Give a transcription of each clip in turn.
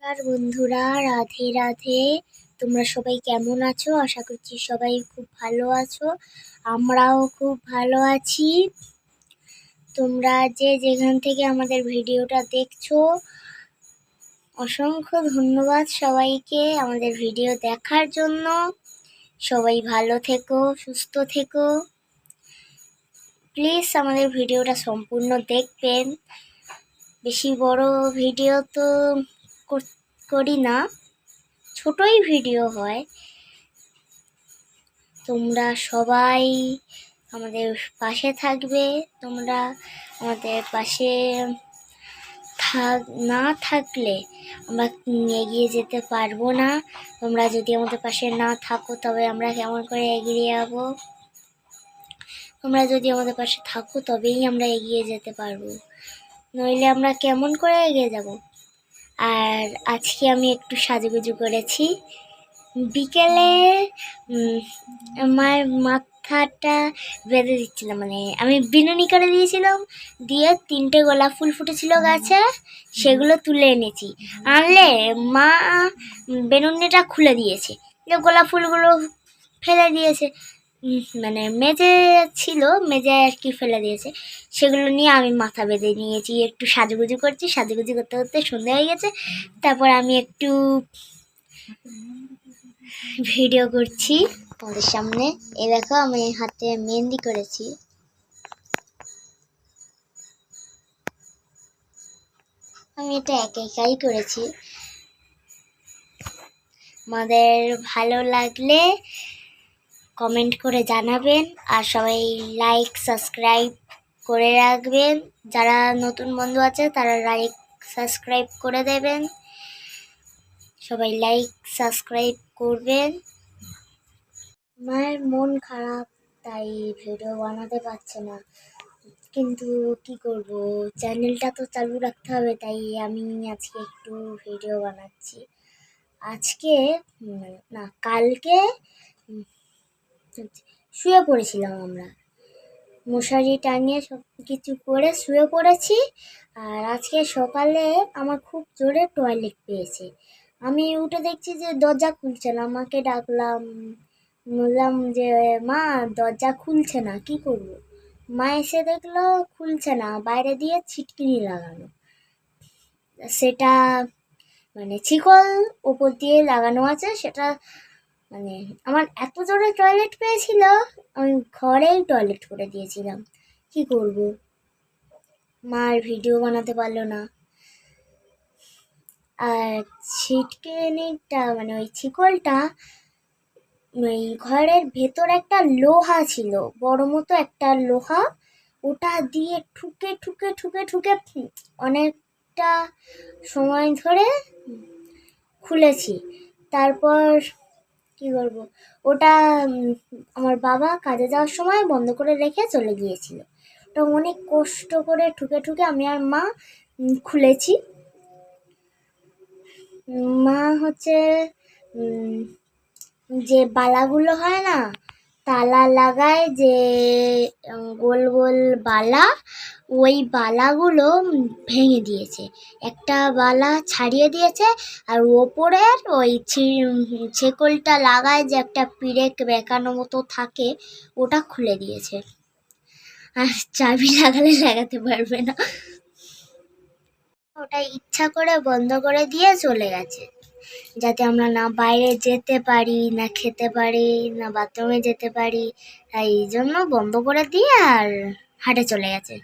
নমস্কার বন্ধুরা, রাধে রাধে। তোমরা সবাই কেমন আছো? আশা করছি সবাই খুব ভালো আছো। আমরাও খুব ভালো আছি। তোমরা যে যেখান থেকে আমাদের ভিডিওটা দেখছো, অসংখ্য ধন্যবাদ সবাইকে আমাদের ভিডিও দেখার জন্য। সবাই ভালো থেকো, সুস্থ থেকো। প্লিজ আমাদের ভিডিওটা সম্পূর্ণ দেখবেন। বেশি বড় ভিডিও তো করি না, ছোটই ভিডিও হয়। তোমরা সবাই আমাদের পাশে থাকবে। তোমরা আমাদের পাশে না থাকলে আমরা এগিয়ে যেতে পারবো না। তোমরা যদি আমাদের পাশে না থাকো তবে আমরা কেমন করে এগিয়ে যাবো? তোমরা যদি আমাদের পাশে থাকো তবেই আমরা এগিয়ে যেতে পারবো, নইলে আমরা কেমন করে এগিয়ে যাব? আর আজকে আমি একটু সাজুগুজু করেছি। বিকেলে আমার মাথাটা বেঁধে দিচ্ছিলাম, মানে আমি বিনুনি করে দিয়েছিলাম, দিয়ে 3টে গোলাপ ফুল ফুটেছিল গাছে, সেগুলো তুলে এনেছি। আনলে মা বেনুনিটা খুলে দিয়েছে, গোলাপ ফুলগুলো ফেলে দিয়েছে, মানে মেজে ছিল, মেজে আর কি ফেলে দিয়েছে। সেগুলো নিয়ে আমি মাথা বেঁধে নিয়েছি, একটু সাজুগুজু করছি। সাজুগুজু করতে করতে সন্ধ্যা হয়ে গেছে। তারপর আমি একটু ভিডিও করছি তোমাদের সামনে। এই দেখো, আমি হাতে মেহেন্দি করেছি। আমি এটা একাই করেছি। আমাদের ভালো লাগলে কমেন্ট করে জানাবেন, আর সবাই লাইক সাবস্ক্রাইব করে রাখবেন। যারা নতুন বন্ধু আছে তারা লাইক সাবস্ক্রাইব করে দেবেন। সবাই লাইক সাবস্ক্রাইব করবেন। আমার মন খারাপ, তাই ভিডিও বানাতে পারছে না, কিন্তু কি করব, চ্যানেলটা তো চালু রাখতে হবে, তাই আমি আজকে একটু ভিডিও বানাচ্ছি। আজকে না, কালকে শুয়ে পড়েছিলাম আমরা, মশারি টাঙিয়ে সব কিছু করে শুয়ে পড়েছি। আর আজকে সকালে আমার খুব জোরে টয়লেট পেয়েছে। আমি উঠে দেখছি যে দরজা খুলছে না। মাকে ডাকলাম, বললাম যে মা দরজা খুলছে না, কি করব? মা এসে দেখলো খুলছে না, বাইরে দিয়ে ছিটকিনি লাগানো। সেটা মানে শিকল ওপর দিয়ে লাগানো আছে। সেটা মানে আমার এত জোরে টয়লেট পেয়েছিল, আমি ঘরেই টয়লেট করে দিয়েছিলাম। কি করব? মার ভিডিও বানাতে পারলো না। আর ছিটকিনিটা মানে ওই শিকলটা ওই ঘরের ভেতর একটা লোহা ছিল, বড় মতো একটা লোহা, ওটা দিয়ে ঠুকে ঠুকে ঠুকে ঠুকে অনেকটা সময় ধরে খুলেছি। তারপর কি করব, ওটা আমার বাবা কাজে যাওয়ার সময় বন্ধ করে রেখে চলে গিয়েছিল। ওটা অনেক কষ্ট করে ঠুকে ঠুকে আমি আর মা খুলেছি। মা হচ্ছে যে বালাগুলো হয় না, তালা লাগায় যে গোল গোল বালা, ওই বালাগুলো ভেঙে দিয়েছে। একটা বালা ছাড়িয়ে দিয়েছে, আর ওপরের ওই ছেকলটা লাগায় যে একটা পিরেক বেঁকানো মতো থাকে, ওটা খুলে দিয়েছে। আর চাবি লাগালে লাগাতে পারবে না, ওটা ইচ্ছা করে বন্ধ করে দিয়ে চলে গেছে, যাতে আমরা না বাইরে যেতে পারি, না খেতে পারি, না বাথরুমে যেতে পারি। তাই এই জন্য বন্ধ করে দিয়ে আর হাটে চলে গেছে।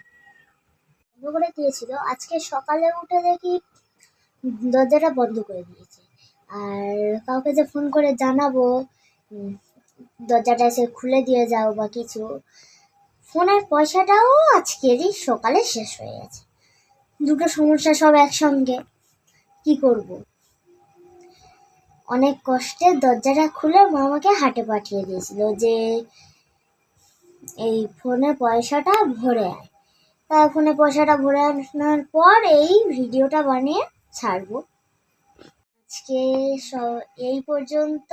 বন্ধ করে দিয়েছিল, আজকে সকালে উঠে দেখি দরজাটা বন্ধ করে দিয়েছে। আর কাউকে যে ফোন করে জানাবো দরজাটা এসে খুলে দিয়ে যাও বা কিছু, ফোনের পয়সাটাও আজকেরই সকালে শেষ হয়ে গেছে। দুটো সমস্যা সব একসঙ্গে, কি করব? অনেক কষ্টে দরজাটা খুলে মা আমাকে হাটে পাঠিয়ে দিয়েছিল যে এই ফোনে পয়সাটা ভরে আয়। তাই ফোনে পয়সাটা ভরে আনার পর এই ভিডিওটা বানিয়ে ছাড়বো। আজকে এই পর্যন্ত।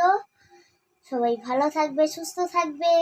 সবাই ভালো থাকবে, সুস্থ থাকবে।